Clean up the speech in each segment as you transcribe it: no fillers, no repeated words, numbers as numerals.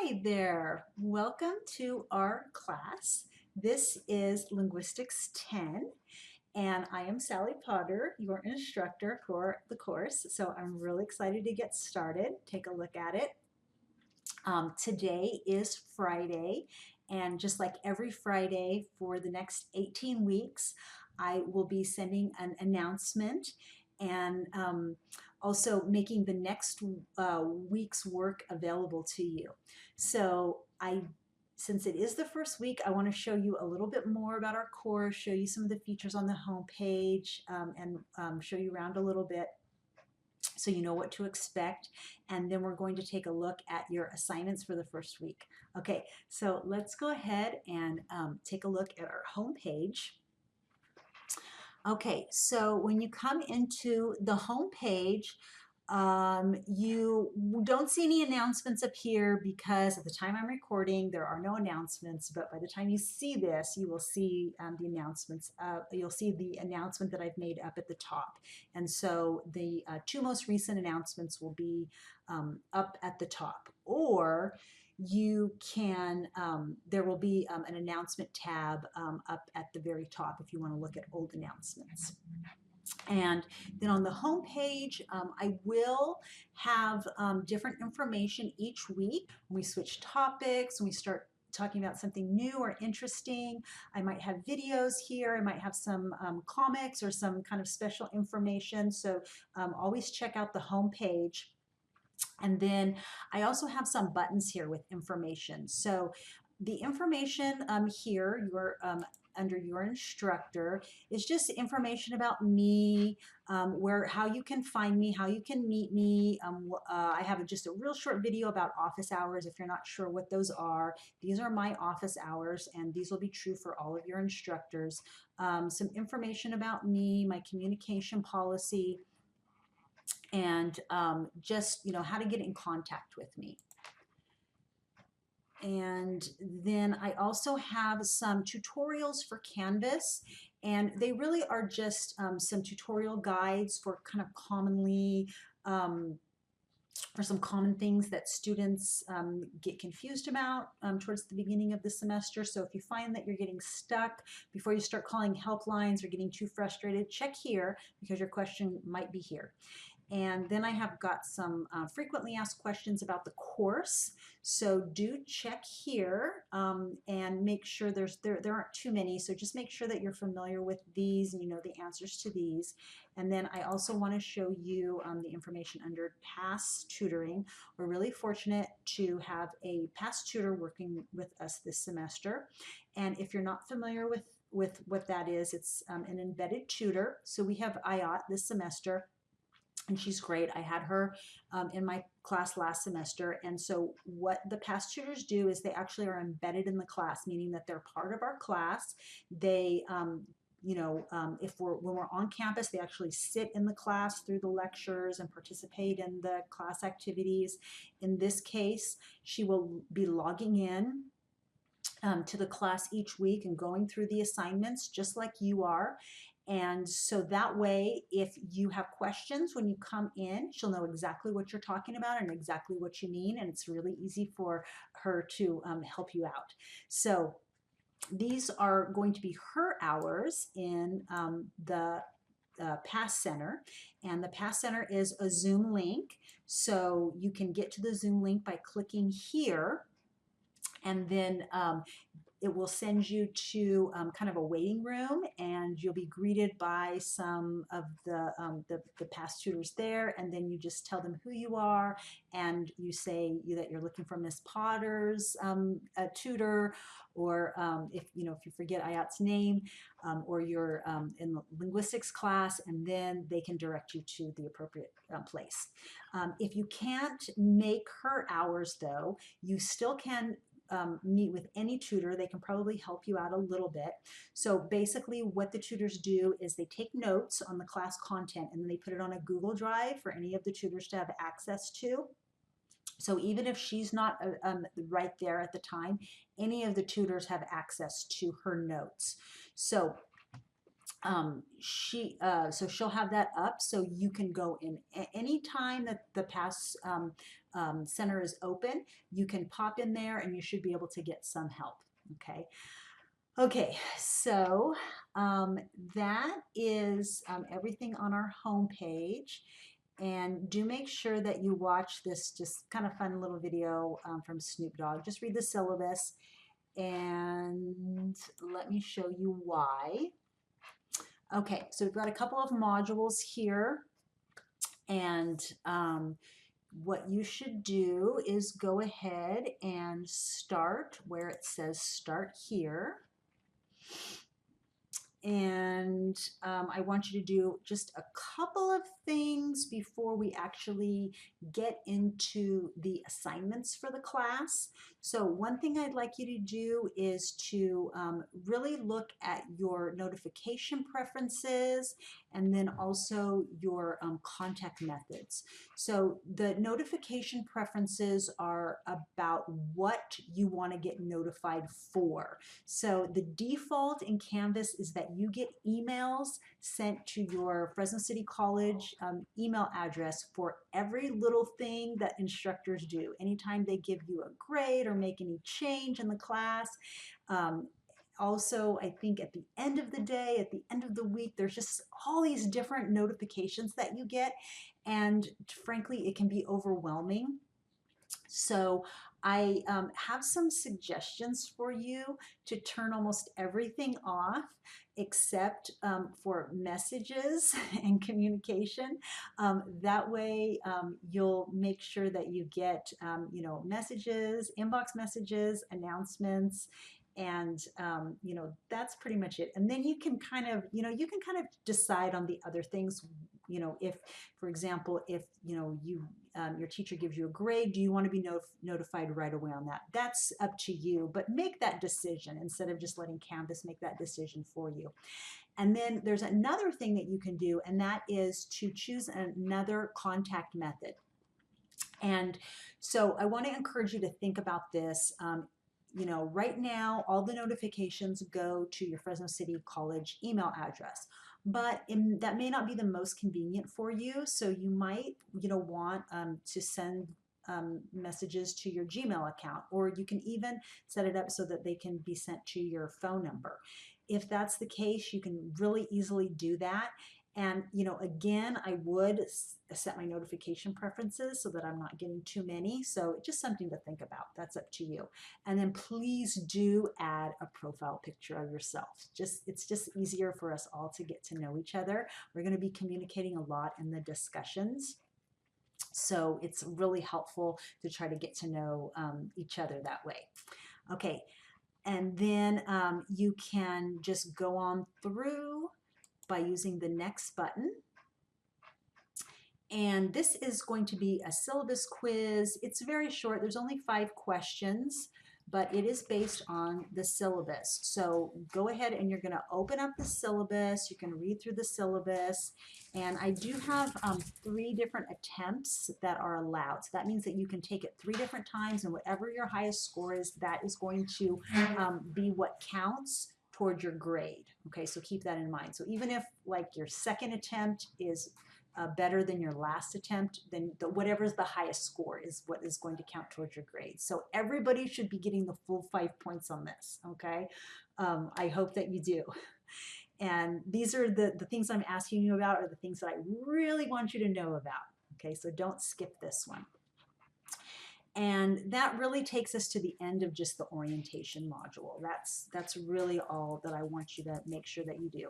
Hi there. Welcome to our class. This is Linguistics 10, and I am Sally Potter, your instructor for the course. So I'm really excited to get started. Take a look at it. Today is Friday, and just like every Friday for the next 18 weeks, I will be sending an announcement and also making the next week's work available to you. So since it is the first week, I want to show you a little bit more about our course, show you some of the features on the home page, and show you around a little bit so you know what to expect. And then we're going to take a look at your assignments for the first week. Okay, so let's go ahead and take a look at our home page. Okay, so when you come into the home page, you don't see any announcements up here because at the time I'm recording, there are no announcements, but by the time you see this, you will see the announcements. You'll see the announcement that I've made up at the top. And so the two most recent announcements will be up at the top. Or you can, there will be an announcement tab up at the very top if you want to look at old announcements. And then on the home page, I will have different information each week. We switch topics, we start talking about something new or interesting. I might have videos here, I might have some comics or some kind of special information. So always check out the home page. And then I also have some buttons here with information. So the information here, under your instructor, is just information about me, how you can find me, how you can meet me. I have just a real short video about office hours if you're not sure what those are. These are my office hours, and these will be true for all of your instructors. Some information about me, my communication policy, and just how to get in contact with me. And then I also have some tutorials for Canvas, and they really are just some tutorial guides for kind of commonly for some common things that students get confused about towards the beginning of the semester. So if you find that you're getting stuck before you start calling helplines or getting too frustrated, check here because your question might be here. And then I have got some frequently asked questions about the course. So do check here and make sure there aren't too many. So just make sure that you're familiar with these and you know the answers to these. And then I also want to show you the information under past tutoring. We're really fortunate to have a past tutor working with us this semester. And if you're not familiar with what that is, it's an embedded tutor. So we have IOT this semester, and she's great. I had her in my class last semester. And so what the past tutors do is they actually are embedded in the class, meaning that they're part of our class. They when we're on campus, they actually sit in the class through the lectures and participate in the class activities. In this case, she will be logging in to the class each week and going through the assignments just like you are. And so that way, if you have questions when you come in, she'll know exactly what you're talking about and exactly what you mean. And it's really easy for her to help you out. So these are going to be her hours in the Pass Center. And the Pass Center is a Zoom link. So you can get to the Zoom link by clicking here. And then it will send you to kind of a waiting room, and you'll be greeted by some of the past tutors there, and then you just tell them who you are, and you say that you're looking for Miss Potter's tutor, or if you forget IOT's name, or you're in the linguistics class, and then they can direct you to the appropriate place. If you can't make her hours, though, you still can meet with any tutor. They can probably help you out a little bit. So basically what the tutors do is they take notes on the class content and then they put it on a Google Drive for any of the tutors to have access to. So even if she's not right there at the time, any of the tutors have access to her notes. So so she'll have that up, so you can go in any time that the past center is open, you can pop in there and you should be able to get some help. Okay. Okay, so that is everything on our home page. And do make sure that you watch this just kind of fun little video from Snoop Dogg. Just read the syllabus and let me show you why. Okay, so we've got a couple of modules here, and what you should do is go ahead and start where it says start here. And I want you to do just a couple of things before we actually get into the assignments for the class. So one thing I'd like you to do is to really look at your notification preferences and then also your contact methods. So the notification preferences are about what you want to get notified for. So the default in Canvas is that you get emails sent to your Fresno City College email address for every little thing that instructors do. Anytime they give you a grade or make any change in the class. Also, I think at the end of the day, at the end of the week, there's just all these different notifications that you get. And frankly, it can be overwhelming. So I have some suggestions for you to turn almost everything off except for messages and communication. That way you'll make sure that you get messages, inbox messages, announcements, and that's pretty much it. And then you can kind of decide on the other things. If, for example, if your teacher gives you a grade, do you want to be notified right away on that? That's up to you, but make that decision instead of just letting Canvas make that decision for you. And then there's another thing that you can do, and that is to choose another contact method. And so I want to encourage you to think about this. Right now, all the notifications go to your Fresno City College email address, but that may not be the most convenient for you. So you might, want to send messages to your Gmail account, or you can even set it up so that they can be sent to your phone number. If that's the case, you can really easily do that. And, again, I would set my notification preferences so that I'm not getting too many. So just something to think about. That's up to you. And then please do add a profile picture of yourself. It's just easier for us all to get to know each other. We're going to be communicating a lot in the discussions. So it's really helpful to try to get to know each other that way. Okay. And then you can just go on through by using the next button. And this is going to be a syllabus quiz. It's very short. There's only 5 questions, but it is based on the syllabus. So go ahead and you're going to open up the syllabus. You can read through the syllabus. And I do have 3 different attempts that are allowed. So that means that you can take it 3 different times, and whatever your highest score is, that is going to be what counts toward your grade. Okay, so keep that in mind. So even if like your second attempt is better than your last attempt, then whatever's the highest score is what is going to count towards your grade. So everybody should be getting the full 5 points on this, okay? I hope that you do. And these are the things I'm asking you about are the things that I really want you to know about, okay? So don't skip this one. And that really takes us to the end of just the orientation module. That's really all that I want you to make sure that you do.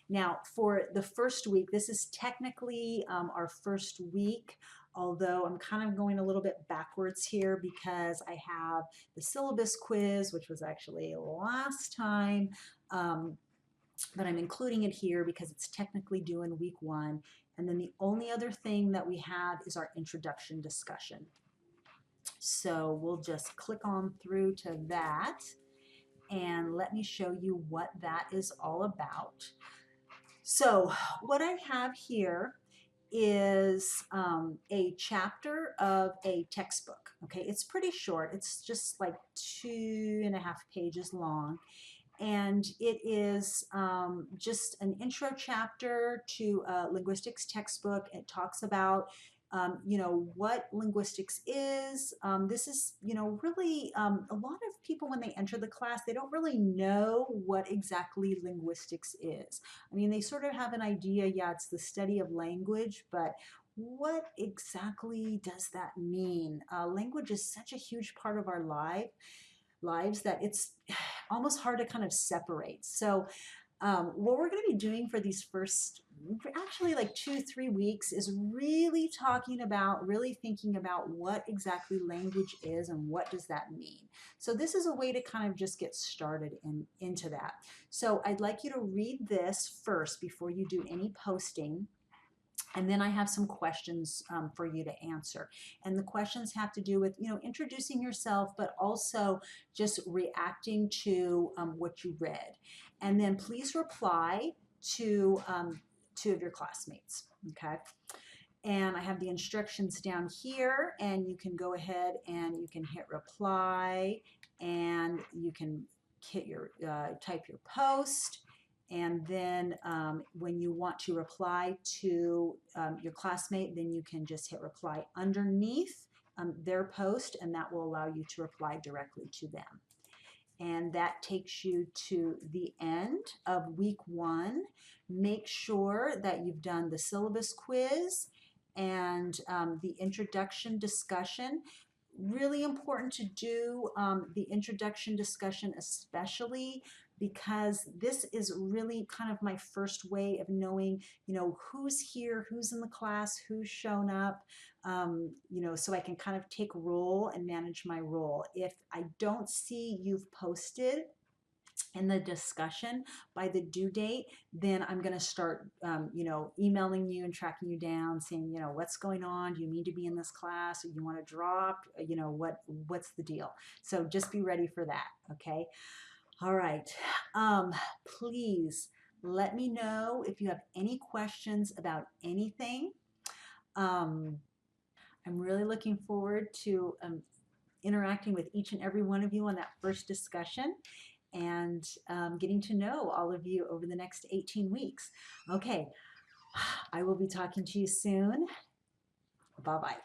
Now, for the first week, this is technically our first week, although I'm kind of going a little bit backwards here because I have the syllabus quiz, which was actually last time, but I'm including it here because it's technically due in week 1. And then the only other thing that we have is our introduction discussion. So we'll just click on through to that and let me show you what that is all about. So what I have here is a chapter of a textbook. Okay, it's pretty short. It's just like 2.5 pages long. And it is just an intro chapter to a linguistics textbook. It talks about you know, what linguistics is. This is, you know, really a lot of people when they enter the class, they don't really know what exactly linguistics is. I mean, they sort of have an idea, yeah, it's the study of language, but what exactly does that mean? Language is such a huge part of our lives that it's almost hard to kind of separate. So what we're going to be doing for these first actually like 2 3 weeks is really talking about, really thinking about what exactly language is and what does that mean. So this is a way to kind of just get started into that. So I'd like you to read this first before you do any posting. And then I have some questions for you to answer. And the questions have to do with, you know, introducing yourself, but also just reacting to what you read. And then please reply to 2 of your classmates, okay? And I have the instructions down here, and you can go ahead and you can hit reply, and you can hit your type your post, and then when you want to reply to your classmate, then you can just hit reply underneath their post, and that will allow you to reply directly to them. And that takes you to the end of week 1. Make sure that you've done the syllabus quiz and the introduction discussion. Really important to do the introduction discussion, especially because this is really kind of my first way of knowing, you know, who's here, who's in the class, who's shown up, you know, so I can kind of take role and manage my role. If I don't see you've posted in the discussion by the due date, then I'm going to start, you know, emailing you and tracking you down, saying, you know, what's going on? Do you need to be in this class? Or you want to drop? You know, what's the deal? So just be ready for that. Okay. All right. Please let me know if you have any questions about anything. I'm really looking forward to interacting with each and every one of you on that first discussion, and getting to know all of you over the next 18 weeks. Okay, I will be talking to you soon. Bye-bye.